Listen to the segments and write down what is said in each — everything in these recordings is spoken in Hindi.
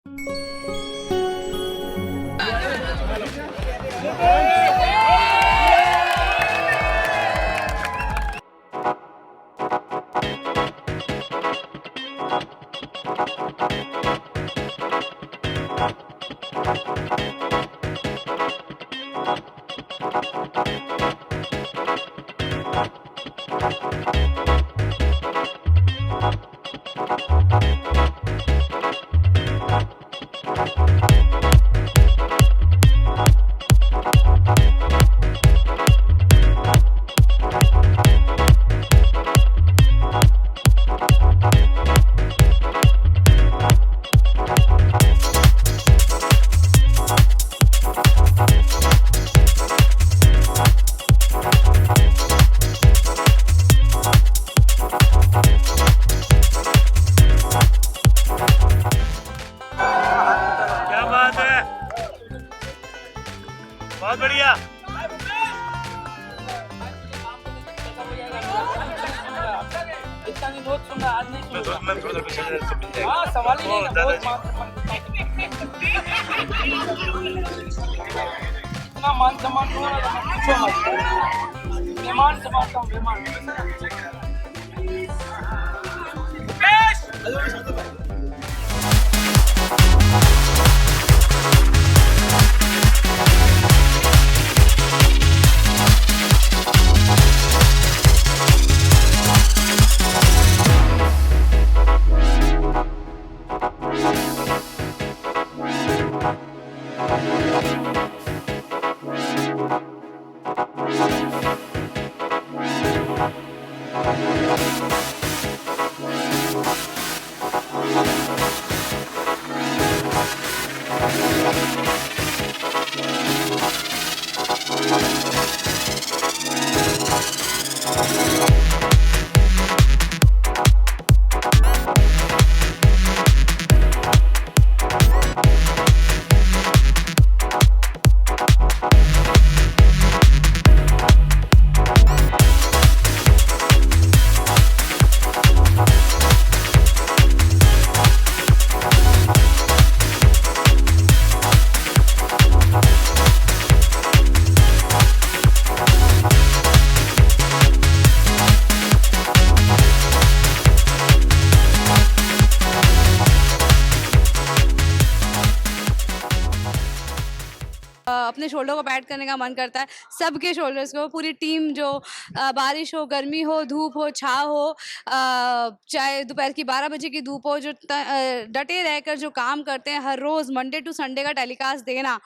क्या बात है, बहुत बढ़िया। इतना भी बहुत सुन रहा, आज नहीं सुन रहा। मैं थोड़ा पीछे से मिल जाएगा। हाँ, सवाल ही नहीं है, बहुत इतना मान सम्मान हो रहा है, पूछो मत। मेहमान समानता हूँ, मेहमान। अपने शोल्डर को पैड करने का मन करता है, सबके शोल्डर्स को, पूरी टीम जो बारिश हो, गर्मी हो, धूप हो, छाँव हो, चाहे दोपहर की 12 बजे की धूप हो, जो डटे रहकर जो काम करते हैं हर रोज़ मंडे टू संडे का टेलीकास्ट देना,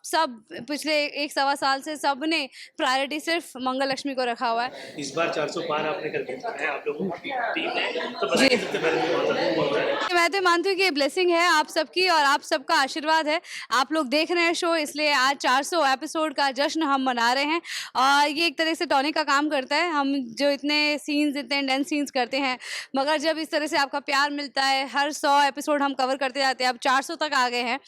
सब पिछले 1 सवा साल से सब ने प्रायोरिटी सिर्फ मंगल लक्ष्मी को रखा हुआ है। इस बार 400 पार आपने कर दिया है, आप लोगों की टीम ने, तो बताइए सबसे पहले मैं तो मानती हूँ कि ये ब्लेसिंग है आप सबकी और आप सबका आशीर्वाद है। आप लोग देख रहे हैं शो, इसलिए आज 400 एपिसोड का जश्न हम मना रहे हैं और ये एक तरह से टॉनिक का काम करता है। हम जो इतने सीन्स, इतने इंटेंस सीन्स करते हैं, मगर जब इस तरह से आपका प्यार मिलता है, हर 100 एपिसोड हम कवर करते जाते हैं, अब 400 तक आ गए हैं,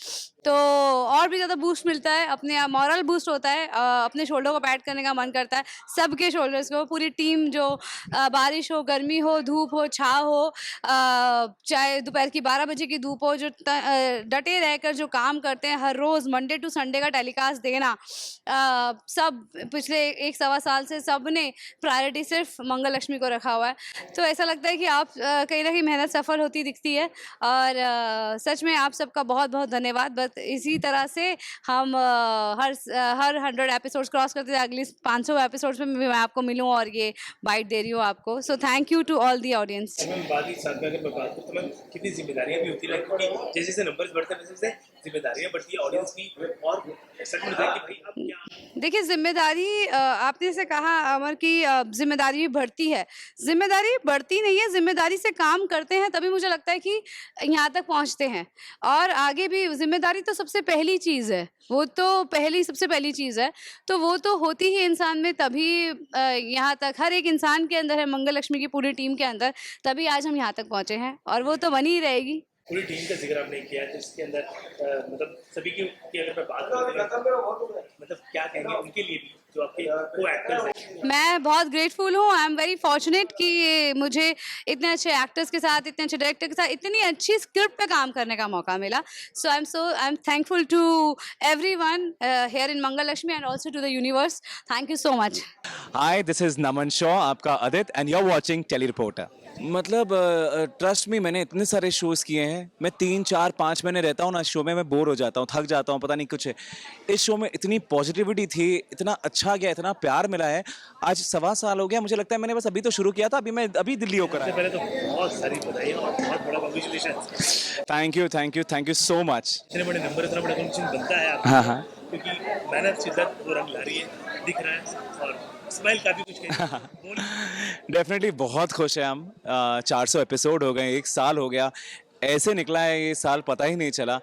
तो और भी ज़्यादा बूस्ट मिलता है, अपने मॉरल बूस्ट होता है, अपने शोल्डर को पैड करने का मन करता है, सबके शोल्डर्स को, पूरी टीम जो बारिश हो, गर्मी हो, धूप हो, छाँव हो, चाहे दोपहर की 12 बजे की धूप हो, जो डटे रहकर जो काम करते हैं हर रोज़ मंडे टू संडे का टेलीकास्ट देना, सब पिछले 1 सवा साल से सब ने प्रायोरिटी सिर्फ मंगल लक्ष्मी को रखा हुआ है। तो ऐसा लगता है कि आप कहीं ना कहीं मेहनत सफल होती दिखती है और सच में आप सबका बहुत बहुत धन्यवाद। बस इसी तरह से हम हर 100 एपिसोड्स क्रॉस करते हैं, अगली 500 एपिसोड्स में भी मैं आपको मिलूँ और ये बाइट दे रही हूँ आपको। So thank you to all the audience. बाकी साथ में अगर मैं बात करूँ तो मैम कितनी जिम्मेदारियां भी होती है, क्योंकि जैसे जैसे नंबर्स बढ़ते हैं वैसे वैसे जिम्मेदारियां बढ़ती है ऑडियंस की, और सच में होता है कि भाई अब क्या। देखिए, जिम्मेदारी आपने जैसे कहा अमर की जिम्मेदारी भी बढ़ती है, जिम्मेदारी बढ़ती नहीं है, जिम्मेदारी से काम करते हैं तभी मुझे लगता है कि यहाँ तक पहुँचते हैं और आगे भी। जिम्मेदारी तो सबसे पहली चीज़ है, वो तो सबसे पहली चीज़ है, तो वो तो होती ही इंसान में, तभी यहाँ तक हर एक इंसान के अंदर है, मंगल लक्ष्मी की पूरी टीम के अंदर, तभी आज हम यहाँ तक पहुँचे हैं और वो तो बनी ही रहेगी। पूरी टीम का जिक्र आपने किया जिसके अंदर मतलब सभी की अगर मैं बात करूँ मतलब क्या कहेंगे उनके लिए भी जो आपके को एक्टर्स हैं? मैं बहुत ग्रेटफुल हूँ। आई एम वेरी फॉर्चुनेट कि मुझे इतने अच्छे एक्टर्स के साथ, इतने अच्छे डायरेक्टर के साथ, इतनी अच्छी स्क्रिप्ट पे काम करने का मौका मिला। So I am thankful to everyone here in Mangal Lakshmi and also to the universe. Thank you so much. Hi, this is Naman Shaw, आपका Adit, and you are watching tele reporter. मतलब ट्रस्ट मी, मैंने इतने सारे शोज़ किए हैं। मैं 3 4 5 महीने रहता हूँ ना शो में, मैं बोर हो जाता हूँ, थक जाता हूँ, पता नहीं कुछ है। इस शो में इतनी पॉजिटिविटी थी, इतना अच्छा गया, इतना प्यार मिला है। आज 1.25 साल हो गया, मुझे लगता है मैंने बस अभी तो शुरू किया था, अभी दिल्ली होकर सबसे आया। पहले तो बहुत सारी बधाइयाँ और बहुत बड़ा congratulation. Thank you so much. इतने बड़े नंबर, इतना बड़ा कॉन्ग्रेचुलेशन बनता है आपको, हाँ हाँ। क्योंकि मेहनत शिद्दत वो रंग ला रही है, दिख रहा है, और स्माइल काफी कुछ कही बोल। डेफिनेटली बहुत खुश हैं हम। 400 एपिसोड हो गए, 1 साल हो गया, ऐसे निकला है ये साल, पता ही नहीं चला।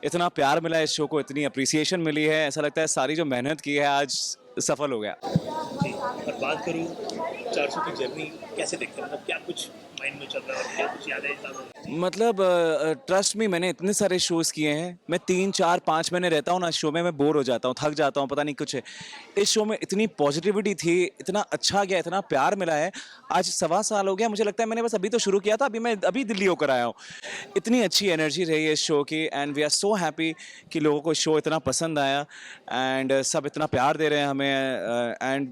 इतना प्यार मिला है इस शो को, इतनी अप्रिसिएशन मिली है, ऐसा लगता है सारी जो मेहनत की है आज सफल हो गया। जी, और बात करूँ 400 की जर्नी कैसे देखते हैं, मतलब क्या कुछ माइंड में चल रहा है और क्या कुछ यादें ताज़ा हो रही हैं? मतलब ट्रस्ट मी, मैंने इतने सारे शोज़ किए हैं। मैं 3 4 5 महीने रहता हूँ ना शो में, मैं बोर हो जाता हूँ, थक जाता हूँ, पता नहीं कुछ है। इस शो में इतनी पॉजिटिविटी थी, इतना अच्छा गया, इतना प्यार मिला है। आज 1.25 साल हो गया, मुझे लगता है मैंने बस अभी तो शुरू किया था, अभी दिल्ली होकर आया हूँ। इतनी अच्छी एनर्जी रही है इस शो की, and we are so happy कि लोगों को शो इतना पसंद आया, एंड सब इतना प्यार दे रहे हैं हमें। एंड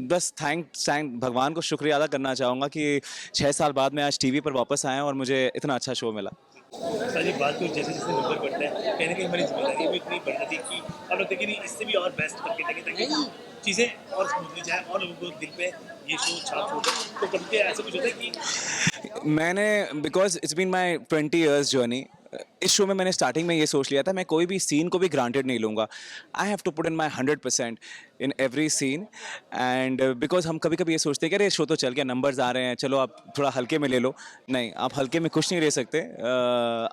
बस थैंक भगवान को शुक्रिया अदा करना चाहूँगा कि 6 साल बाद मैं आज टीवी पर वापस आया हूँ और मुझे इतना अच्छा शो मिला। सर जी, बात करूँ जैसे जैसे नंबर बढ़ते हैं, कहीं ना कहीं हमारी जिम्मेदारी भी इतनी बढ़ जाती है कि अब लगता है कि नहीं, इससे भी और बेस्ट करके देंगे ताकि चीज़ें और स्मूथली जाए और लोगों को दिल पे ये शो छाप छोड़े। तो कभी ऐसा कुछ होता है कि मैंने, because it's been my 20 years journey, इस शो में मैंने स्टार्टिंग में ये सोच लिया था, मैं कोई भी सीन को भी ग्रांटेड नहीं लूँगा। I have to put in my 100% in every scene. And because हम कभी कभी ये सोचते हैं कि अरे शो तो चल गया, नंबर्स आ रहे हैं, चलो आप थोड़ा हल्के में ले लो। नहीं, आप हल्के में कुछ नहीं ले सकते।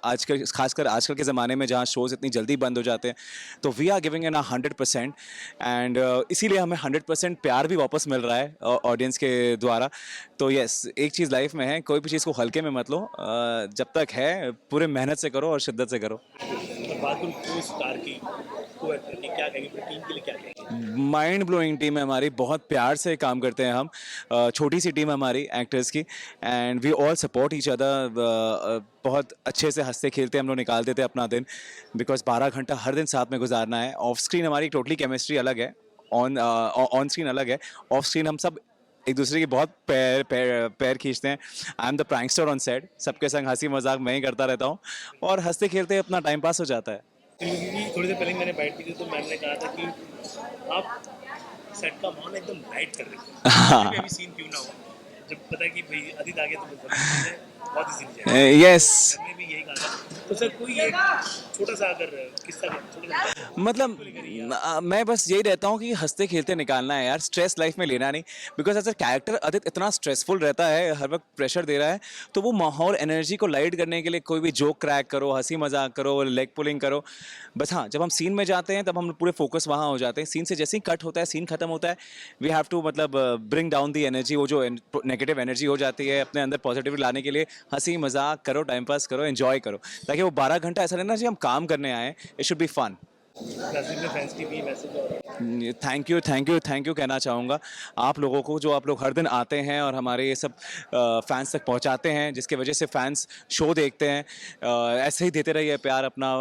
आजकल, खासकर आजकल के ज़माने में जहाँ शोज़ इतनी जल्दी बंद हो जाते हैं, तो we are giving in 100%। And इसीलिए हमें 100% प्यार भी वापस मिल रहा है ऑडियंस के द्वारा। तो यस, एक चीज़ लाइफ में है, कोई भी चीज़ को हल्के में मत लो। जब तक है पूरे मेहनत से करो और शिद्दत से करो। और बात करूँ को स्टार की, को एक्टर की, क्या कहेंगे, पूरी टीम के लिए क्या कहेंगे? माइंड ब्लोइंग टीम है हमारी, बहुत प्यार से काम करते हैं हम। छोटी सी टीम है हमारी एक्टर्स की, and we all support each other. बहुत अच्छे से हंसते खेलते हम लोग निकाल देते हैं अपना दिन, बिकॉज 12 घंटा हर दिन साथ में गुजारना है। ऑफ स्क्रीन हमारी टोटली केमिस्ट्री अलग है, ऑन स्क्रीन अलग है। ऑफ स्क्रीन हम सब एक दूसरे की बहुत पैर खींचते हैं। I am the prankster on set, सबके संग हंसी मजाक मैं ही करता रहता हूँ, और हंसते खेलते अपना टाइम पास हो जाता है। क्योंकि थोड़ी देर पहले मैंने बैठ की थी, तो मैम ने कहा था कि आप सेट का माहौल एकदम लाइट कर रहे थे। हाँ। अभी सीन क्यों ना हो, जब पता है कि भाई अदित आ गया तो बहुत इजी हो जाएगा। यस। मैंने भी यही कहा था। तो सर कोई एक छोटा सा अगर किस्सा, छोटा सा मतलब मैं बस यही रहता हूँ कि हंसते खेलते निकालना है यार, स्ट्रेस लाइफ में लेना नहीं। Because as a character Adit इतना स्ट्रेसफुल रहता है, हर वक्त प्रेशर दे रहा है, तो वो माहौल एनर्जी को लाइट करने के लिए कोई भी जोक क्रैक करो, हंसी मजाक करो, लेग पुलिंग करो, बस। हाँ, जब हम सीन में जाते हैं तब हम पूरे फोकस वहाँ हो जाते हैं। सीन से जैसे ही कट होता है, सीन खत्म होता है, वी हैव टू मतलब ब्रिंग डाउन दी एनर्जी। वो जो नेगेटिव एनर्जी हो जाती है, अपने अंदर पॉजिटिव लाने के लिए हंसी मजाक करो, टाइम पास करो, एंजॉय करो, ताकि वो 12 घंटा ऐसा रहना चाहिए हम काम करने आए। It should be fun. नजदीक में फैंस की भी मैसेज और थैंक यू कहना चाहूँगा आप लोगों को, जो आप लोग हर दिन आते हैं और हमारे ये सब फैंस तक पहुँचाते हैं, जिसकी वजह से फैंस शो देखते हैं। ऐसे ही देते रहिए प्यार अपना।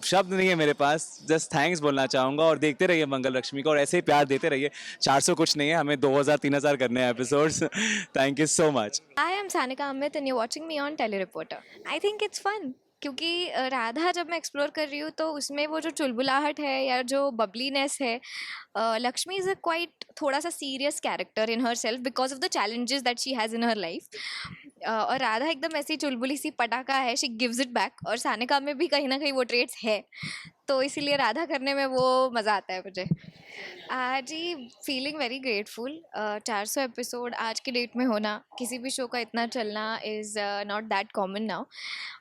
शब्द नहीं है मेरे पास, जस्ट थैंक्स बोलना चाहूँगा, और देखते रहिए मंगल लक्ष्मी को, और ऐसे ही प्यार देते रहिए। 400 कुछ नहीं है, हमें 2000 3000 करने हैं episodes. Thank you so much. I am Sanika Amit and you're watching me on Telereporter. I think it's fun क्योंकि राधा जब मैं एक्सप्लोर कर रही हूँ तो उसमें वो जो चुलबुलाहट है या जो बबलीनेस है, लक्ष्मी इज़ अ क्वाइट थोड़ा सा serious character in her self because of the challenges that she has in her life. और राधा एकदम ऐसी चुलबुली सी पटाखा है, शी गिव्स इट बैक, और सानिका में भी कहीं ना कहीं वो ट्रेट्स है, तो इसीलिए राधा करने में वो मज़ा आता है मुझे। जी, फीलिंग वेरी ग्रेटफुल। 400 एपिसोड आज के डेट में होना, किसी भी शो का इतना चलना is not that common now.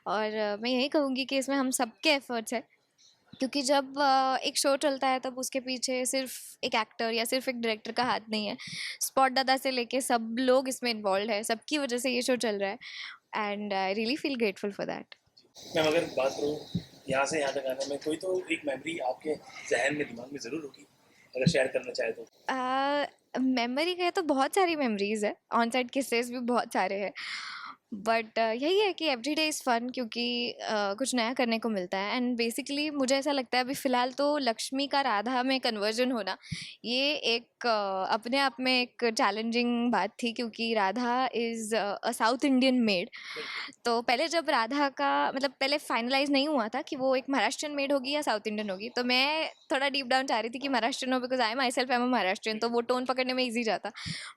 और मैं यही कहूँगी कि इसमें हम सबके एफर्ट्स है, क्योंकि जब एक शो चलता है तब उसके पीछे सिर्फ एक एक्टर या सिर्फ एक डायरेक्टर का हाथ नहीं है। स्पॉट दादा से लेके सब लोग इसमें इन्वॉल्व है, सबकी वजह से ये शो चल रहा है, and I really feel grateful for that. मैं अगर बात करूँ यहाँ से यहाँ तक आने में, कोई तो एक मेमोरी आपके जहन में, दिमाग में ज़रूर होगी अगर शेयर करना चाहे तो। मेमोरी कहे तो बहुत सारी मेमोरीज है, ऑन साइड किस्सेस भी बहुत सारे हैं, बट यही है कि एवरी डे इज़ फन, क्योंकि कुछ नया करने को मिलता है। एंड बेसिकली मुझे ऐसा लगता है अभी फ़िलहाल तो लक्ष्मी का राधा में कन्वर्जन होना ये एक अपने आप में एक चैलेंजिंग बात थी, क्योंकि Radha is a south Indian made. तो पहले जब राधा का मतलब पहले फाइनलाइज नहीं हुआ था कि वो एक महाराष्ट्रियन मेड होगी या साउथ इंडियन होगी, तो मैं थोड़ा डीप डाउन चाह रही थी कि महाराष्ट्रियन हो, because I my self am a Maharashtrian, तो वो टोन पकड़ने में ईजी जाता।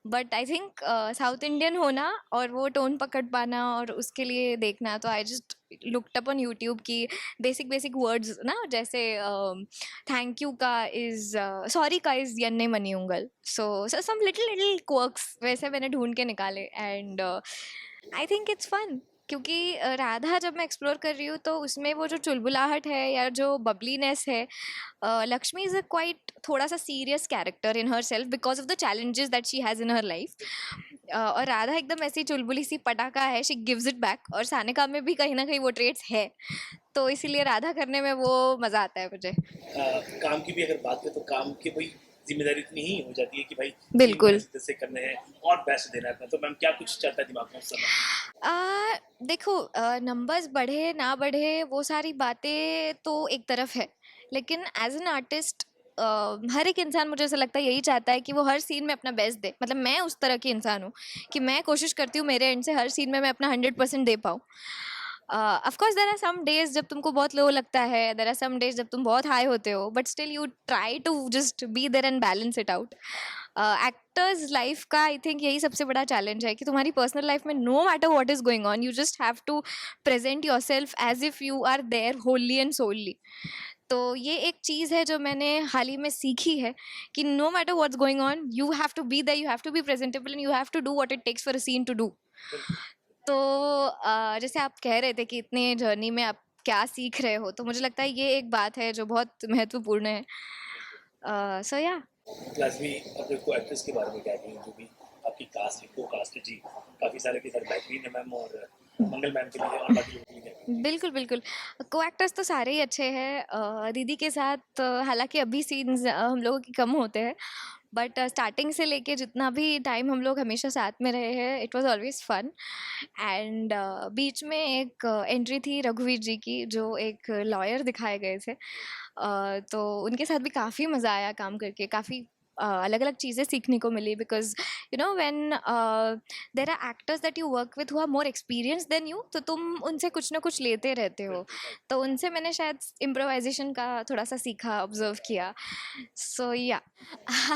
But I think south Indian होना और वो टोन पकड़ पाना और उसके लिए देखना, तो I just looked up on YouTube की बेसिक वर्ड्स ना, जैसे थैंक यू का इज़ सॉरी का इज़ यन्ने मनी उंगल, सो सम लिटिल क्वर्क्स वैसे मैंने ढूंढ के निकाले। And I think it's fun, क्योंकि राधा जब मैं एक्सप्लोर कर रही हूँ तो उसमें वो जो चुलबुलाहट है या जो बबलीनेस है, लक्ष्मी इज़ अ क्वाइट थोड़ा सा serious character in her self because of the challenges that she has in her life. और राधा एकदम ऐसी चुलबुली सी पटाखा है, शी गिव्स इट बैक, और सानिका में भी कहीं ना कहीं वो ट्रेट्स है, तो इसीलिए राधा करने में वो मज़ा आता है मुझे। काम की भी अगर बात करें तो काम की कोई जिम्मेदारी इतनी ही हो जाती है कि भाई बिल्कुल। से करने हैं और बेस्ट देना है, तो मैम क्या कुछ चलता है दिमाग में उस समय? देखो, नंबर्स बढ़े ना बढ़े वो सारी बातें तो एक तरफ है, लेकिन एज एन आर्टिस्ट हर एक इंसान मुझे ऐसा लगता है यही चाहता है कि वो हर सीन में अपना बेस्ट दे। मतलब मैं उस तरह की इंसान हूँ कि मैं कोशिश करती हूँ मेरे एंड से हर सीन में मैं अपना 100% दे पाऊँ। Of course there are some days जब तुमको बहुत लो लगता है, देयर आर सम डेज जब तुम बहुत हाई होते हो, but still you try to just be there and balance it out. Actors life का आई थिंक यही सबसे बड़ा चैलेंज है कि तुम्हारी पर्सनल लाइफ में no matter what is going on, you just have to present yourself as if you are there wholly and solely. तो ये एक चीज़ है जो मैंने हाल ही में सीखी है कि no matter what's going on, you have to be there, you have to be presentable and you have to do what it takes for a scene to do. तो जैसे आप कह रहे थे कि इतने जर्नी में आप क्या सीख रहे हो, तो मुझे लगता है ये एक बात है जो बहुत महत्वपूर्ण है। सो या प्लस भी अपने को एक्ट्रेस के बारे में क्या कहेंगे, जो भी आपकी कास्ट है, को कास्ट है जी, काफ़ी सारे के सारे बेहतरीन है मैम, और मंगल मैम के लिए और बाकी लोगों के लिए क्या कहेंगे? बिल्कुल बिल्कुल, को एक्टर्स तो सारे ही अच्छे हैं। दीदी के साथ हालांकि अभी सीन्स हम लोगों के कम होते हैं, बट स्टार्टिंग से लेके जितना भी टाइम हम लोग हमेशा साथ में रहे हैं, इट वाज ऑलवेज फन। एंड बीच में एक एंट्री थी रघुवीर जी की, जो एक लॉयर दिखाए गए थे, तो उनके साथ भी काफ़ी मज़ा आया काम करके, काफ़ी अलग अलग चीज़ें सीखने को मिली, because you know when there are actors that you work with who are more experience than you, तो तुम उनसे कुछ ना कुछ लेते रहते हो, तो उनसे मैंने शायद इम्प्रोवाइजेशन का थोड़ा सा सीखा, ऑब्जर्व किया। सो या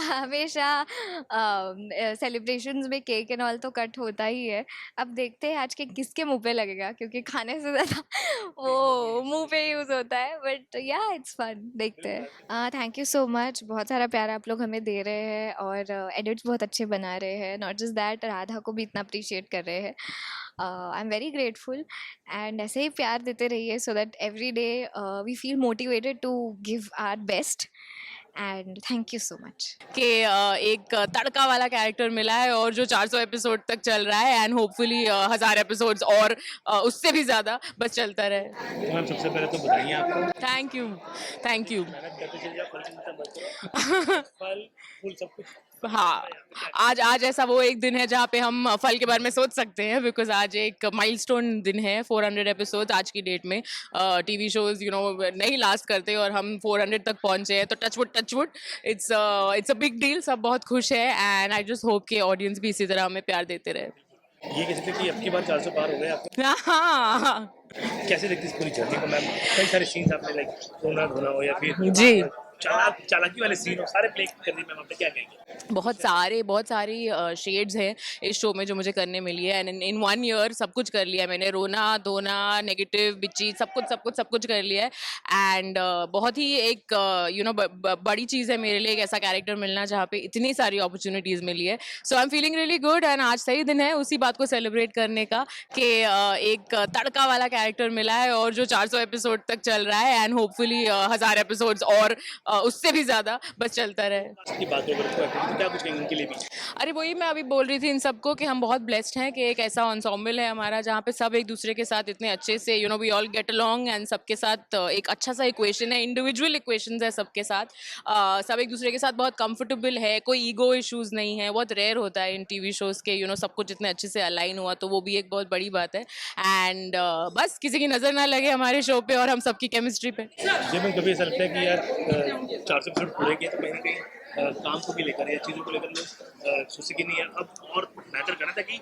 हमेशा सेलिब्रेशंस में केक एंड ऑल तो कट होता ही है। अब देखते हैं आज के किसके मुंह पे लगेगा, क्योंकि खाने से ज़्यादा वो मुंह पे यूज़ होता है, बट या इट्स फन, देखते हैं। थैंक यू सो मच, बहुत सारा प्यार आप लोग हमें दे रहे हैं और एडिट्स बहुत अच्छे बना रहे हैं, नॉट जस्ट दैट, राधा को भी इतना अप्रिशिएट कर रहे हैं। I am very grateful, and ऐसे ही प्यार देते रहिए so that every day we feel motivated to give our best, and thank you so much. कि एक तड़का वाला कैरेक्टर मिला है और जो 400 एपिसोड तक चल रहा है, एंड होपफुली 1000 एपिसोड्स और उससे भी ज़्यादा बस चलता रहे। तो मैम सबसे पहले तो बधाई आपको, थैंक यू, थैंक यू। मेहनत करते चलिए, फल से मिलता मत करो, फल फूल सब कुछ। हाँ, आज ऐसा वो एक दिन है जहाँ पे हम फल के बारे में सोच सकते हैं, बिकॉज आज एक माइलस्टोन दिन है, 400 एपिसोड आज की डेट में। टीवी शोज नहीं लास्ट करते और हम 400 तक पहुँचे हैं, तो touchwood it's a big deal, सब बहुत खुश है, एंड आई जस्ट होप कि ऑडियंस भी इसी तरह हमें प्यार देते रहे। ये कहते थे कि अब की बार 400 पार हो गए आपके, हाँ कैसे देखती इस पूरी जर्नी को मैम? कई सारे सीन्स आपने लाइक रोना धोना हो या फिर जी, चालाकी वाले सीन हो, सारे प्ले करने में आपने क्या कहेंगे? बहुत सारी शेड्स हैं इस शो में जो मुझे करने मिली है, एंड इन 1 ईयर सब कुछ कर लिया है मैंने, रोना धोना, नेगेटिव बिच्ची, सब कुछ कर लिया है। एंड बहुत ही एक बड़ी चीज़ है मेरे लिए एक ऐसा कैरेक्टर मिलना जहाँ पे इतनी सारी अपॉर्चुनिटीज़ मिली है। So I am feeling really good, and आज सही दिन है उसी बात को सेलिब्रेट करने का कि एक तड़का वाला कैरेक्टर मिला है और जो 400 एपिसोड तक चल रहा है, एंड होपफुली 1000 एपिसोड्स और उससे भी ज़्यादा बस चलता रहे। की बात हो, तो क्या कुछ कहेंगे उनके लिए भी? अरे वही मैं अभी बोल रही थी इन सबको कि हम बहुत ब्लेस्ड हैं कि एक ऐसा ensemble है हमारा जहाँ पे सब एक दूसरे के साथ इतने अच्छे से we all get along and सबके साथ एक अच्छा सा इक्वेशन है, इंडिविजुअल इक्वेशंस है सबके साथ। सब एक दूसरे के साथ बहुत कंफर्टेबल है, कोई ईगो इश्यूज नहीं है। बहुत रेयर होता है इन टीवी शोज के सब कुछ इतने अच्छे से अलाइन हुआ, तो वो भी एक बहुत बड़ी बात है। एंड बस किसी की नज़र ना लगे हमारे शो पे और हम सबकी केमिस्ट्री पे। जब मैं कभी ऐसा लगता है कि यार 400 एपिसोड पूरे किए तो कहीं ना कहीं काम को भी लेकर या चीज़ों को लेकर लोग सोचे कि नहीं यार अब और बेहतर करना था कि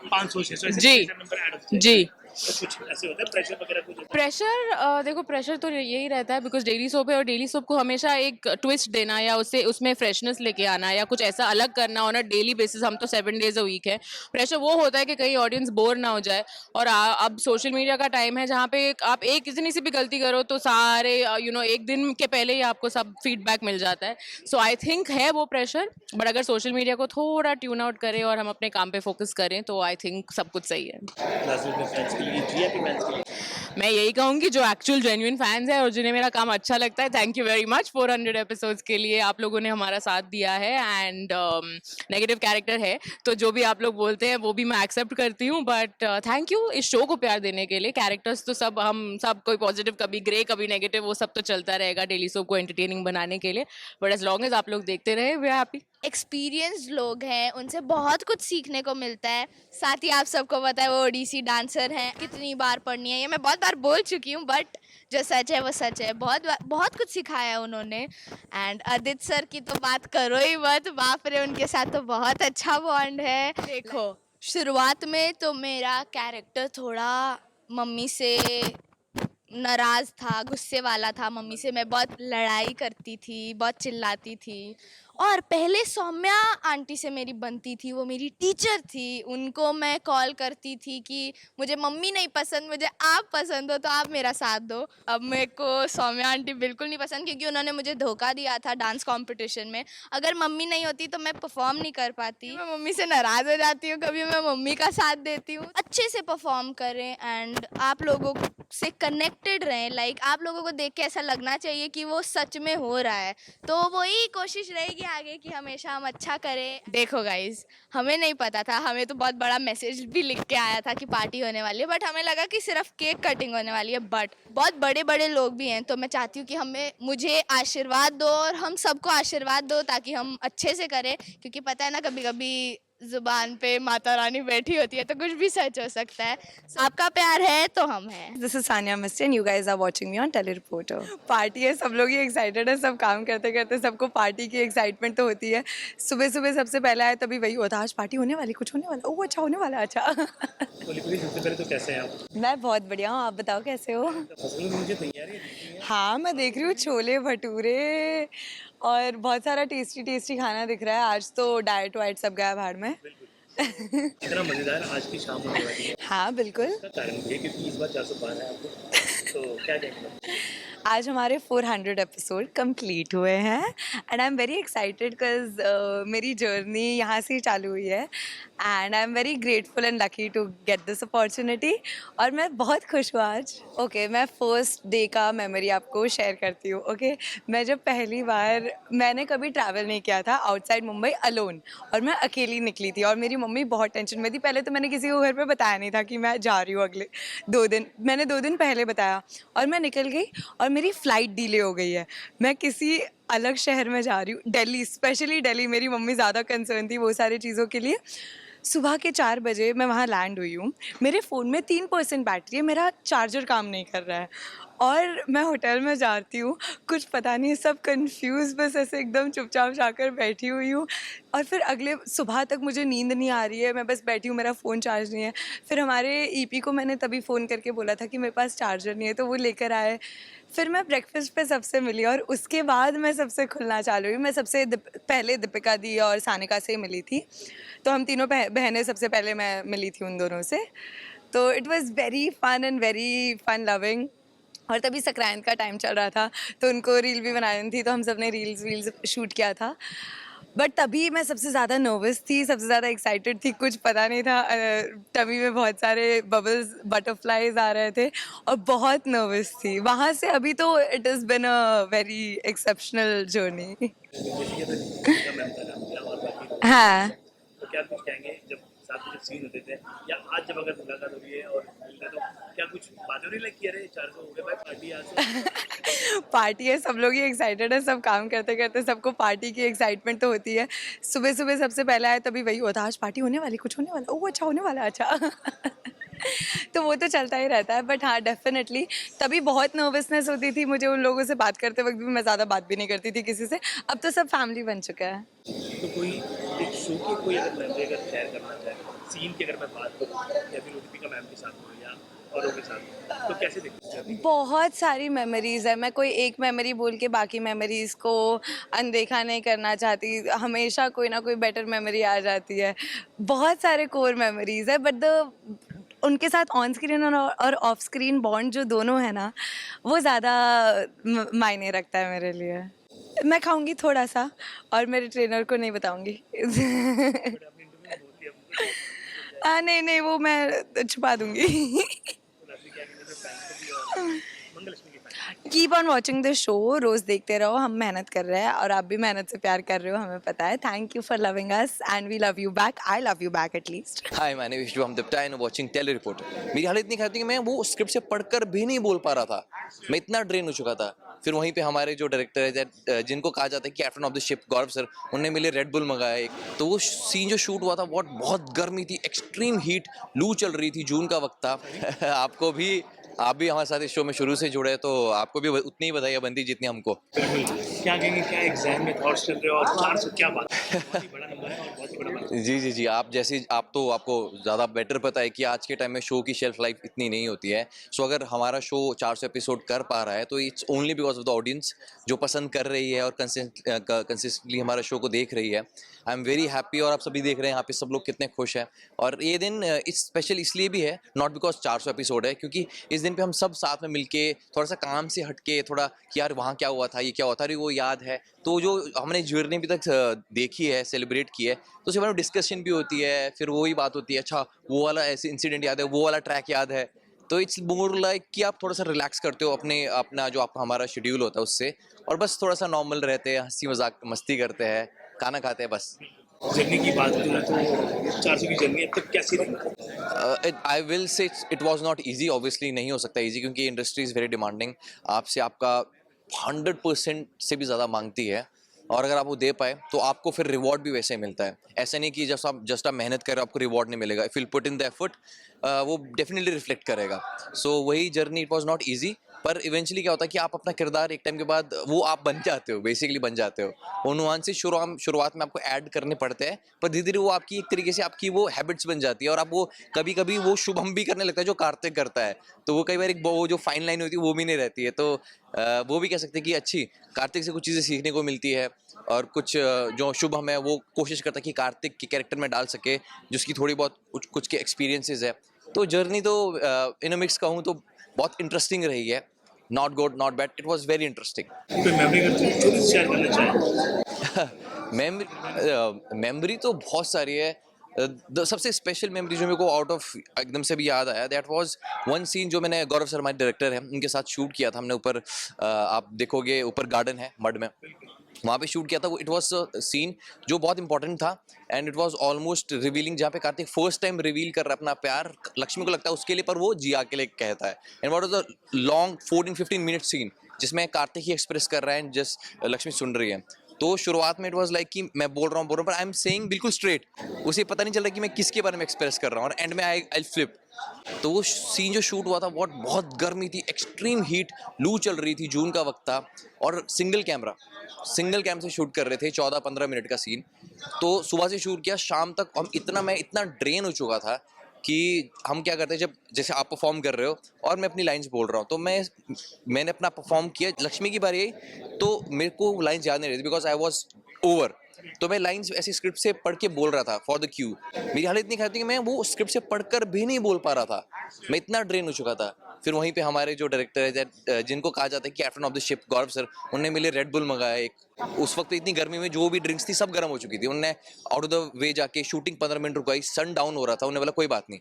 500 600 ऐसे जी। नंबर ऐड हो जाए। जी तो कुछ ऐसे होता है प्रेशर वगैरह कुछ? प्रेशर देखो प्रेशर तो यही रहता है बिकॉज डेली सोप है और डेली सोप को हमेशा एक ट्विस्ट देना या उससे उसमें फ्रेशनेस लेके आना या कुछ ऐसा अलग करना ऑन अ डेली बेसिस। हम तो 7 डेज अ वीक है। प्रेशर वो होता है कि कहीं ऑडियंस बोर ना हो जाए। और अब सोशल मीडिया का टाइम है जहाँ पे आप एक इतनी सी भी गलती करो तो सारे एक दिन के पहले ही आपको सब फीडबैक मिल जाता है। सो आई थिंक है वो प्रेशर, बट अगर सोशल मीडिया को थोड़ा ट्यून आउट करें और हम अपने काम पे फोकस करें तो आई थिंक सब कुछ सही है। क्लासिक में फैंस के लिए जी हैप्पी फैंस के लिए मैं यही कहूंगी जो एक्चुअल जेन्युइन फैंस है और जिन्हें मेरा काम अच्छा लगता है, thank you very much 400 episodes के लिए आप लोगों ने हमारा साथ दिया है। एंड नेगेटिव कैरेक्टर है तो जो भी आप लोग बोलते हैं वो भी मैं एक्सेप्ट करती हूँ, बट थैंक यू इस शो को प्यार देने के लिए। कैरेक्टर्स तो सब हम सब कोई पॉजिटिव कभी ग्रे कभी नेगेटिव वो सब तो चलता रहेगा डेली शो को एंटरटेनिंग बनाने के लिए, बट एज लॉन्ग एज आप लोग देखते रहे वी आर हैप्पी। एक्सपीरियंस्ड लोग हैं, उनसे बहुत कुछ सीखने को मिलता है। साथ ही आप सबको पता है वो ओडिसी डांसर हैं। कितनी बार पढ़नी है ये मैं बहुत बार बोल चुकी हूँ, बट जो सच है वो सच है। बहुत कुछ सिखाया उन्होंने। एंड आदित्य सर की तो बात करो ही मत, बाप रे, उनके साथ तो बहुत अच्छा बॉन्ड है। देखो शुरुआत में तो मेरा कैरेक्टर थोड़ा मम्मी से नाराज़ था, गुस्से वाला था। मम्मी से मैं बहुत लड़ाई करती थी, बहुत चिल्लाती थी। और पहले सौम्या आंटी से मेरी बनती थी, वो मेरी टीचर थी। उनको मैं कॉल करती थी कि मुझे मम्मी नहीं पसंद, मुझे आप पसंद हो तो आप मेरा साथ दो। अब मेरे को सौम्या आंटी बिल्कुल नहीं पसंद क्योंकि उन्होंने मुझे धोखा दिया था डांस कंपटीशन में। अगर मम्मी नहीं होती तो मैं परफॉर्म नहीं कर पाती। मैं मम्मी से नाराज़ हो जाती हूँ, कभी मैं मम्मी का साथ देती हूँ। अच्छे से परफॉर्म करें एंड आप लोगों से कनेक्टेड रहें। लाइक आप लोगों को देख के ऐसा लगना चाहिए कि वो सच में हो रहा है। तो वही कोशिश रहेगी आगे कि हमेशा हम अच्छा करें। देखो गाइज, हमें नहीं पता था, हमें तो बहुत बड़ा मैसेज भी लिख के आया था कि पार्टी होने वाली है, बट हमें लगा कि सिर्फ केक कटिंग होने वाली है। बट बहुत बड़े बड़े लोग भी हैं, तो मैं चाहती हूँ कि मुझे आशीर्वाद दो और हम सबको आशीर्वाद दो ताकि हम अच्छे से करें। क्योंकि पता है ना, कभी कभी जुबान पे माता रानी बैठी होती है तो कुछ भी सच हो सकता है। आपका प्यार है तो हम हैं। This is Sania Mistry and you guys are watching me on Telly Reporter. Party है, सब लोग ही एक्साइटेड है, सब काम करते करते सबको पार्टी की एक्साइटमेंट तो होती है। सुबह सुबह सबसे पहले आए तभी वही होता, आज पार्टी होने वाली, कुछ होने वाला, ओह अच्छा होने वाला, अच्छा। बोली सबसे पहले तो कैसे हैं आप? मैं बहुत बढ़िया हूँ, आप बताओ कैसे हो? फसल मुझे तैयारी है। हाँ मैं देख रही हूँ, छोले भटूरे और बहुत सारा टेस्टी टेस्टी खाना दिख रहा है। आज तो डाइट वाइट सब गया भाड़ में। इतना मजेदार आज की शाम होने वाली है। हाँ बिल्कुल। इसका कारण भी है क्योंकि इस बार 400 पार है आपको, तो क्या कहेंगे? आज हमारे 400 एपिसोड कंप्लीट हुए हैं and I am very excited because मेरी जर्नी यहाँ से ही चालू हुई है and I am very grateful and lucky to get this opportunity. और मैं बहुत खुश हूँ आज। ओके, मैं फर्स्ट डे का मेमोरी आपको शेयर करती हूँ। ओके, मैं जब पहली बार, मैंने कभी ट्रैवल नहीं किया था आउटसाइड मुंबई अलोन, और मैं अकेली निकली थी और मेरी मम्मी बहुत टेंशन में थी। पहले तो मैंने किसी को घर पे बताया नहीं था कि मैं जा रही हूँ अगले 2 दिन। मैंने 2 दिन पहले बताया और मैं निकल गई और मेरी फ़्लाइट डिले हो गई है। मैं किसी अलग शहर में जा रही हूँ, दिल्ली, स्पेशली दिल्ली। मेरी मम्मी ज़्यादा कंसर्न थी वो सारी चीज़ों के लिए। सुबह के 4 बजे मैं वहाँ लैंड हुई हूँ। मेरे फ़ोन में 3% बैटरी है, मेरा चार्जर काम नहीं कर रहा है और मैं होटल में जाती हूँ, कुछ पता नहीं, सब कंफ्यूज, बस ऐसे एकदम चुपचाप जाकर बैठी हुई हूँ। और फिर अगले सुबह तक मुझे नींद नहीं आ रही है, मैं बस बैठी हूँ, मेरा फ़ोन चार्ज नहीं है। फिर हमारे ईपी को मैंने तभी फ़ोन करके बोला था कि मेरे पास चार्जर नहीं है, तो वो लेकर आए। फिर मैं ब्रेकफास्ट पे सबसे मिली और उसके बाद मैं सबसे खुलना चालू हुई। मैं सबसे पहले दीपिका दी और सानिका से मिली थी, तो हम तीनों बहनें सबसे पहले मैं मिली थी उन दोनों से। तो it was very fun and very fun loving. और तभी संक्रांत का टाइम चल रहा था तो उनको रील भी बनानी थी, तो हम सब ने रील्स शूट किया था। बट तभी मैं सबसे ज़्यादा नर्वस थी, सबसे ज़्यादा एक्साइटेड थी, कुछ पता नहीं था। टमी में बहुत सारे बबल्स, बटरफ्लाइज आ रहे थे और बहुत नर्वस थी। वहाँ से अभी तो it is been a very exceptional journey. जैसे कि मैम का नाम हाँ तो क्या कुछ कहेंगे जब साथ में जब सीन होते थे या आज जब अगर मुलाकात हो रही है और मिलते हैं तो क्या कुछ बातें हो रही लाइक कि अरे 400 हो गए भाई पार्टी आज पार्टी है, सब लोग ही एक्साइटेड है, सब काम करते करते सबको पार्टी की एक्साइटमेंट तो होती है। सुबह सुबह सबसे पहले आए तभी वही होता है, आज पार्टी होने वाली, कुछ होने वाला, ओह अच्छा होने वाला है, अच्छा तो वो तो चलता ही रहता है। बट हाँ डेफिनेटली तभी बहुत नर्वसनेस होती थी मुझे, उन लोगों से बात करते वक्त भी मैं ज़्यादा बात भी नहीं करती थी किसी से। अब तो सब फैमिली बन चुका है। तो कोई एक शो की कोई अगर मेमोरी अगर शेयर करना चाहे सीन की अगर मैं बात करूँ या फिर दीपिका मैम के साथ हो या औरों के साथ तो कैसे देखते हैं? बहुत सारी मेमोरीज़ है, मैं कोई एक मेमोरी बोल के बाकी मेमोरीज़ को अनदेखा नहीं करना चाहती, हमेशा कोई ना कोई बेटर मेमोरी आ जाती है। बहुत सारे कोर मेमोरीज़ है, बट उनके साथ ऑन स्क्रीन और ऑफ स्क्रीन बॉन्ड जो दोनों है ना, वो ज़्यादा मायने रखता है मेरे लिए। मैं खाऊंगी थोड़ा सा और मेरे ट्रेनर को नहीं बताऊंगी नहीं नहीं, वो मैं छुपा दूंगी मंगलक्ष्मी की fan keep on watching the show, रोज देखते रहो, हम मेहनत कर रहे हैं और आप भी मेहनत से प्यार कर रहे हो, हमें पता है। Thank you for loving us and we love you back, I love you back at least. Hi my name is Shubham Dutta and watching tele Reporter. मेरी हालत इतनी खराब थी कि मैं वो स्क्रिप्ट से पढ़कर भी नहीं बोल पा रहा था, मैं इतना ड्रेन हो चुका था। फिर वहीं पे हमारे जो डायरेक्टर है जिनको कहा जाता है captain of the ship, Gaurav sir, उन्होंने मेरे रेड बुल मंगाया एक। तो वो सीन जो शूट हुआ था बहुत गर्मी थी, एक्सट्रीम हीट, लू चल रही थी, जून का वक्त था। आप भी हमारे साथ इस शो में शुरू से जुड़े हैं, तो आपको भी उतनी ही बधाई बनती जितनी हमको। क्या कहेंगे, क्या एग्जाम में थॉट्स चल रहे हो और 400 क्या बात है, बहुत ही बड़ा नंबर है और बहुत ही बड़ा बात है। जी आप तो आपको ज़्यादा बेटर पता है कि आज के टाइम में शो की शेल्फ लाइफ इतनी नहीं होती है। सो अगर हमारा शो 400 एपिसोड कर पा रहा है तो it's only because of the audience जो पसंद कर रही है और कंसिस्टेंटली हमारा शो को देख रही है। आई एम वेरी हैप्पी और आप सभी देख रहे हैं यहाँ पे सब लोग कितने खुश हैं। और ये दिन इस स्पेशल इसलिए भी है, नॉट बिकॉज 400 एपिसोड है, क्योंकि इस दिन पे हम सब साथ में मिलके थोड़ा सा काम से हटके थोड़ा कि यार वहाँ क्या हुआ था, ये क्या हुआ था, अरे वो याद है। तो जो हमने जर्नी अभी तक देखी है, सेलिब्रेट की है, तो उसके बारे में डिस्कशन भी होती है। फिर वही बात होती है, अच्छा वो वाला ऐसे इंसिडेंट याद है, वो वाला ट्रैक याद है। तो इट्स मोर लाइक कि आप थोड़ा सा रिलैक्स करते हो अपना जो आपका हमारा शेड्यूल होता है उससे, और बस थोड़ा सा नॉर्मल रहते हैं, हंसी मजाक मस्ती करते हैं, खाना खाते हैं बस। जर्नी की बात करूँ तो 400 की जर्नी अब तक कैसी रही? I will say it was not easy, obviously नहीं हो सकता ईजी, क्योंकि इंडस्ट्री इज़ वेरी डिमांडिंग, आपसे आपका 100% से भी ज़्यादा मांगती है। और अगर आप वो दे पाए तो आपको फिर रिवॉर्ड भी वैसे ही मिलता है। ऐसा नहीं कि जस्ट आप मेहनत कर रहे हो आपको रिवॉर्ड नहीं मिलेगा। If you put in the effort वो डेफिनेटली रिफ्लेक्ट करेगा। सो वही journey, it was not easy, पर इवेंचुअली क्या होता है कि आप अपना किरदार एक टाइम के बाद वो आप बन जाते हो, बेसिकली बन जाते हो। वो नुआंसेस शुरुआत में आपको ऐड करने पड़ते हैं, पर धीरे धीरे वो आपकी एक तरीके से आपकी वो हैबिट्स बन जाती है और आप वो कभी कभी वो शुभम भी करने लगता है जो कार्तिक करता है। तो वो कई बार एक वो जो फाइन लाइन होती है वो भी नहीं रहती है। तो वो भी कह सकते हैं कि अच्छी कार्तिक से कुछ चीज़ें सीखने को मिलती है, और कुछ जो शुभम है वो कोशिश करता है कि कार्तिक के कैरेक्टर में डाल सके जिसकी थोड़ी बहुत कुछ के एक्सपीरियंसेस है। तो जर्नी तो इन मिक्स कहूँ तो बहुत इंटरेस्टिंग रही है। Not good not bad, it was very interesting. कोई मेमोरी अगर छोटी सी शेयर करना चाहे? मेमोरी तो बहुत सारी है। सबसे स्पेशल मेमोरी जो मेरे को आउट ऑफ एकदम से भी याद आया, दैट वाज वन सीन जो मैंने गौरव सर हमारे डायरेक्टर हैं उनके साथ शूट किया था हमने। ऊपर आप देखोगे ऊपर गार्डन है मड में, वहाँ पे शूट किया था। वो इट वाज सीन जो बहुत इंपॉर्टेंट था and it was almost revealing, जहाँ पे कार्तिक फर्स्ट टाइम रिवील कर रहा है अपना प्यार। लक्ष्मी को लगता है उसके लिए, पर वो जिया के लिए कहता है। And what was the long 14-15 minute scene जिसमें कार्तिक ही एक्सप्रेस कर रहा है, जस्ट लक्ष्मी सुन रही है। तो शुरुआत में इट वाज लाइक कि मैं बोल रहा हूँ पर आई एम सेइंग बिल्कुल स्ट्रेट, उसे पता नहीं चल रहा कि मैं किसके बारे में एक्सप्रेस कर रहा हूँ, और एंड में आई फ्लिप। तो वो सीन जो शूट हुआ था बहुत गर्मी थी, एक्सट्रीम हीट, लू चल रही थी, जून का वक्त था, और सिंगल कैमरा से शूट कर रहे थे, 14-15 मिनट का सीन। तो सुबह से शूट किया, शाम तक मैं इतना ड्रेन हो चुका था कि हम क्या करते हैं, जब जैसे आप परफॉर्म कर रहे हो और मैं अपनी लाइंस बोल रहा हूँ, तो मैंने अपना परफॉर्म किया। लक्ष्मी की बारी आई तो मेरे को लाइंस याद नहीं रही थी बिकॉज आई वॉज ओवर। तो मैं लाइंस ऐसी स्क्रिप्ट से पढ़ के बोल रहा था फॉर द क्यू। मेरी हालत इतनी खराब थी कि मैं वो स्क्रिप्ट से पढ़कर भी नहीं बोल पा रहा था, मैं इतना ड्रेन हो चुका था। फिर वहीं पे हमारे जो डायरेक्टर है जिनको कहा जाता है captain of the ship, Gaurav sir, उन्होंने मेरे रेड बुल मंगाया एक। उस वक्त इतनी गर्मी में जो भी ड्रिंक्स थी सब गर्म हो चुकी थी। उन्होंने आउट ऑफ द वे जाके शूटिंग 15 मिनट रुकवाई, सन डाउन हो रहा था। उन्होंने बोला कोई बात नहीं,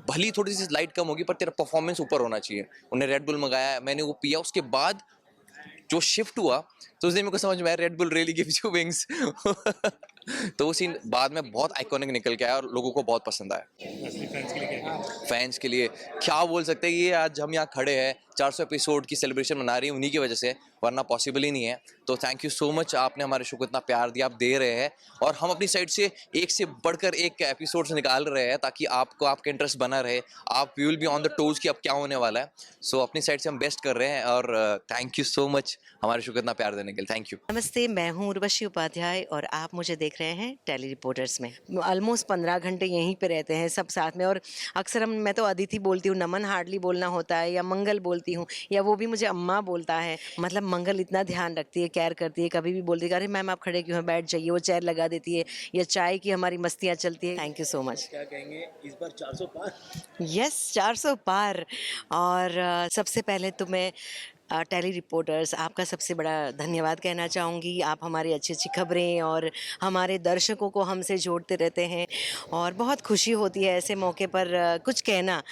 भली थोड़ी सी लाइट कम होगी पर तेरा परफॉर्मेंस ऊपर होना चाहिए। उन्हें रेड बुल मंगाया, मैंने वो पिया। उसके बाद जो शिफ्ट हुआ तो उस दिन मेरे को समझ में आया red bull really gives you wings. तो वो सीन बाद में बहुत आइकॉनिक निकल के आया और लोगों को बहुत पसंद आया। असली फैंस के लिए क्या है? फैंस के लिए क्या बोल सकते हैं, ये आज हम यहाँ खड़े हैं 400 एपिसोड की सेलिब्रेशन मना रही है उन्हीं की वजह से, वरना पॉसिबल ही नहीं है। तो थैंक यू सो मच, आपने हमारे शो को इतना प्यार दिया, आप दे रहे हैं और हम अपनी साइड से एक से बढ़कर एक एपिसोड से निकाल रहे हैं ताकि आपको आपका इंटरेस्ट बना रहे, आप will be on the toes कि अब क्या होने वाला है। सो अपनी साइड से हम बेस्ट कर रहे हैं और थैंक यू सो मच हमारे शो को इतना प्यार देने के लिए। Thank you. नमस्ते, मैं हूँ उर्वशी उपाध्याय और आप मुझे देख रहे हैं टेली रिपोर्टर्स में। ऑलमोस्ट 15 घंटे यहीं पे रहते हैं सब साथ में और अक्सर मैं तो अदिति बोलती हूँ, नमन हार्डली बोलना होता है या मंगल बोलती हूँ या वो भी मुझे अम्मा बोलता है। मतलब मंगल इतना ध्यान रखती है, केयर करती है, कभी भी बोलती है अरे मैम आप खड़े क्यों हैं, बैठ जाइए, वो चेयर लगा देती है या चाय की हमारी मस्तियाँ चलती है। Thank you so much. क्या कहेंगे इस बार 400 पार? यस 400 पार। और सबसे पहले तो मैं टेली रिपोर्टर्स आपका सबसे बड़ा धन्यवाद कहना चाहूँगी। आप हमारी अच्छी अच्छी खबरें और हमारे दर्शकों को हमसे जोड़ते रहते हैं और बहुत खुशी होती है ऐसे मौके पर कुछ कहना।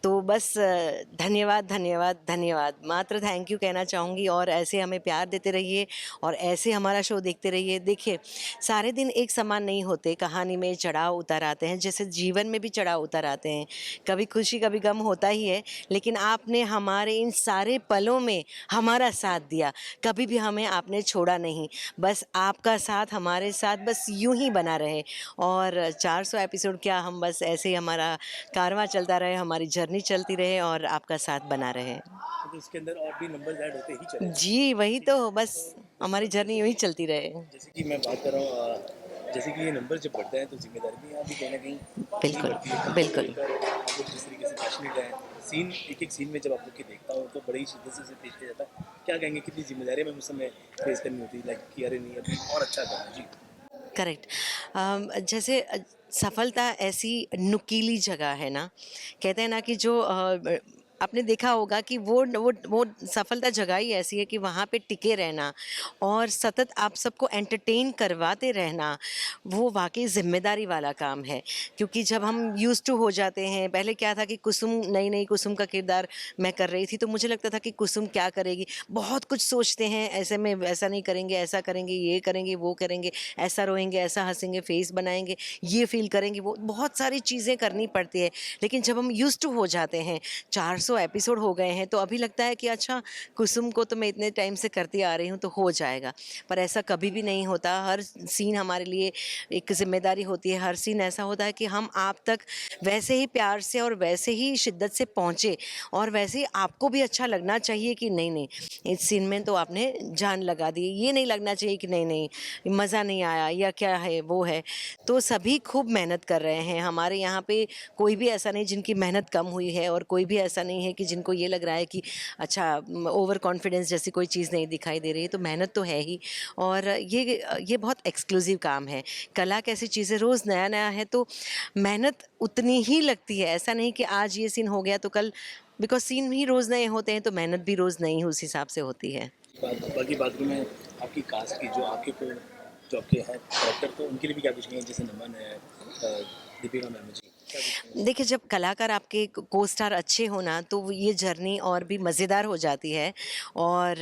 तो बस धन्यवाद धन्यवाद धन्यवाद, मात्र थैंक यू कहना चाहूँगी। और ऐसे हमें प्यार देते रहिए और ऐसे हमारा शो देखते रहिए। देखिए सारे दिन एक समान नहीं होते, कहानी में चढ़ाव उतार आते हैं, जैसे जीवन में भी चढ़ाव उतार आते हैं, कभी खुशी कभी गम होता ही है। लेकिन आपने हमारे इन सारे पलों में हमारा साथ दिया, कभी भी हमें आपने छोड़ा नहीं। बस आपका साथ हमारे साथ बस यूं ही बना रहे और 400 एपिसोड क्या, हम बस ऐसे ही हमारा कारवां चलता रहे, हमारी जर्नी चलती रहे और आपका साथ बना रहे। तो इसके अंदर और भी नंबर ऐड होते ही चले। जी वही तो, बस हमारी जर्नी यूं ही चलती रहे। जैसे कि मैं बात कर रहा हूँ, जैसे कि ये नंबर जब बढ़ता है तो जिम्मेदारी भी यहाँ भी कहीं ना कहीं बिल्कुल बढ़ती है। बिल्कुल। आप लोग जिस तरीके से पैशनेट हैं, सीन एक एक सीन में जब आप लोग के देखता हूँ तो बड़ी ही शिद्दत से उसे पेश किया जाता है। क्या कहेंगे कितनी जिम्मेदारी में उस समय फेस करनी होती है, लाइक कि अरे नहीं अभी और अच्छा करना है? जी करेक्ट। जैसे सफलता ऐसी नुकीली जगह है ना, कहते हैं ना कि जो आपने देखा होगा कि वो सफलता जगह ही ऐसी है कि वहाँ पे टिके रहना और सतत आप सबको एंटरटेन करवाते रहना, वो वाकई ज़िम्मेदारी वाला काम है। क्योंकि जब हम यूज्ड टू हो जाते हैं, पहले क्या था कि कुसुम, नई कुसुम का किरदार मैं कर रही थी तो मुझे लगता था कि कुसुम क्या करेगी, बहुत कुछ सोचते हैं, ऐसे में वैसा नहीं करेंगे, ऐसा करेंगे, ये करेंगे, वो करेंगे, ऐसा रोएंगे, ऐसा हंसेंगे, फेस बनाएंगे, ये फील करेंगे, वो बहुत सारी चीज़ें करनी पड़ती है। लेकिन जब हम यूज्ड टू हो जाते हैं, 400 एपिसोड हो गए हैं, तो अभी लगता है कि अच्छा कुसुम को तो मैं इतने टाइम से करती आ रही हूँ तो हो जाएगा, पर ऐसा कभी भी नहीं होता। हर सीन हमारे लिए एक जिम्मेदारी होती है, हर सीन ऐसा होता है कि हम आप तक वैसे ही प्यार से और वैसे ही शिद्दत से पहुँचे और वैसे ही आपको भी अच्छा लगना चाहिए कि नहीं इस सीन में तो आपने जान लगा दी, ये नहीं लगना चाहिए कि नहीं मज़ा नहीं आया या क्या है वो है। तो सभी खूब मेहनत कर रहे हैं हमारे यहाँ पे, कोई भी ऐसा नहीं जिनकी मेहनत कम हुई है और कोई भी ऐसा नहीं है कि जिनको ये लग रहा है कि अच्छा ओवर कॉन्फिडेंस जैसी कोई चीज़ नहीं दिखाई दे रही है। तो मेहनत तो है ही और ये बहुत एक्सक्लूसिव काम है। कला कैसी चीज़ है, रोज़ नया नया है तो मेहनत उतनी ही लगती है। ऐसा नहीं कि आज ये सीन हो गया तो कल, बिकॉज सीन ही रोज़ नए होते हैं तो मेहनत भी रोज़ नई उस हिसाब से होती है। बाकी बात करूँ मैं आपकी कास्ट की, जो आपके को जो आपके हैं कैरेक्टर, तो उनके लिए भी क्या कुछ कहेंगे? जैसे नमन है, दीपिका मैम जी, देखिए जब कलाकार आपके को स्टार अच्छे हो ना तो ये जर्नी और भी मज़ेदार हो जाती है और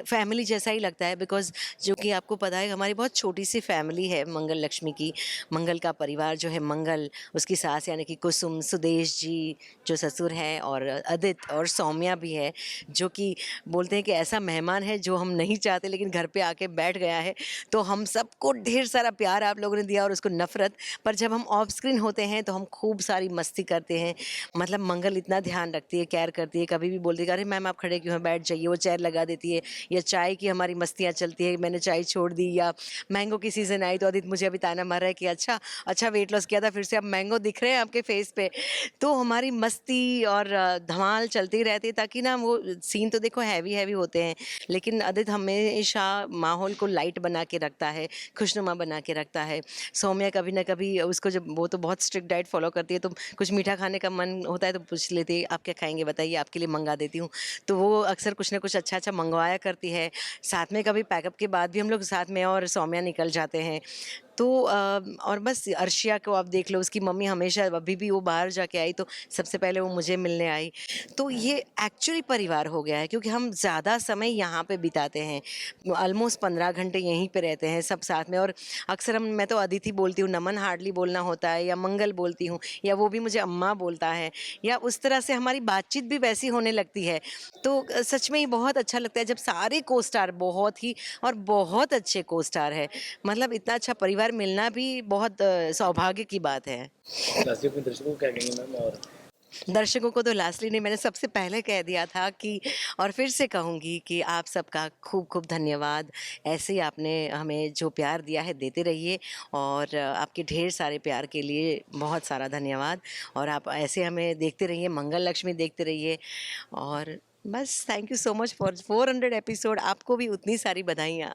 फैमिली जैसा ही लगता है। बिकॉज़ जो कि आपको पता है हमारी बहुत छोटी सी फैमिली है मंगल लक्ष्मी की। मंगल का परिवार जो है, मंगल, उसकी सास यानी कि कुसुम, सुदेश जी जो ससुर हैं और अदित और सौम्या भी है, जो कि बोलते हैं कि ऐसा मेहमान है जो हम नहीं चाहते लेकिन घर पे आके बैठ गया है। तो हम सबको ढेर सारा प्यार आप लोगों ने दिया और उसको नफ़रत, पर जब हम ऑफ स्क्रीन होते हैं तो हम खूब सारी मस्ती करते हैं। मतलब मंगल इतना ध्यान रखती है, केयर करती है, कभी भी बोलती है अरे मैम आप खड़े क्यों हैं, बैठ जाइए, वो चेयर लगा देती है, या चाय की हमारी मस्तियाँ चलती है, मैंने चाय छोड़ दी, या मैंगो की सीज़न आई तो अदित मुझे अभी ताना मार रहा है कि अच्छा वेट लॉस किया था, फिर से अब मैंगो दिख रहे हैं आपके फेस पे। तो हमारी मस्ती और धमाल चलती रहती है, ताकि ना वो सीन तो देखो हैवी होते हैं लेकिन अदित हमेशा माहौल को लाइट बना के रखता है, खुशनुमा बना के रखता है। सौम्या कभी ना कभी उसको, जब वो तो बहुत स्ट्रिक्ट डाइट फॉलो करती है तो कुछ मीठा खाने का मन होता है तो पूछ लेती है आप क्या खाएंगे बताइए, आपके लिए मंगा देती हूँ। तो वो अक्सर कुछ ना कुछ अच्छा मंगवाया करती है। साथ में कभी पैकअप के बाद भी हम लोग साथ में और सौम्या निकल जाते हैं। तो और बस अर्शिया को आप देख लो, उसकी मम्मी हमेशा, अभी भी वो बाहर जाके आई तो सबसे पहले वो मुझे मिलने आई। तो ये एक्चुअली परिवार हो गया है, क्योंकि हम ज़्यादा समय यहाँ पे बिताते हैं, ऑलमोस्ट 15 घंटे यहीं पे रहते हैं सब साथ में। और अक्सर मैं तो अदिति बोलती हूँ, नमन हार्डली बोलना होता है, या मंगल बोलती हूँ, या वो भी मुझे अम्मा बोलता है, या उस तरह से हमारी बातचीत भी वैसी होने लगती है। तो सच में ये बहुत अच्छा लगता है जब सारे को स्टार बहुत ही और बहुत अच्छे को स्टार है। मतलब इतना अच्छा परिवार मिलना भी बहुत सौभाग्य की बात है। लास्टली अपने दर्शकों को क्या कहेंगे मैम? और दर्शकों को तो लास्टली नहीं, मैंने सबसे पहले कह दिया था कि, और फिर से कहूँगी कि आप सबका खूब खूब धन्यवाद। ऐसे ही आपने हमें जो प्यार दिया है देते रहिए, और आपके ढेर सारे प्यार के लिए बहुत सारा धन्यवाद। और आप ऐसे हमें देखते रहिए, मंगल लक्ष्मी देखते रहिए। और बस thank you so much for 400 episode. आपको भी उतनी सारी बधाइयाँ।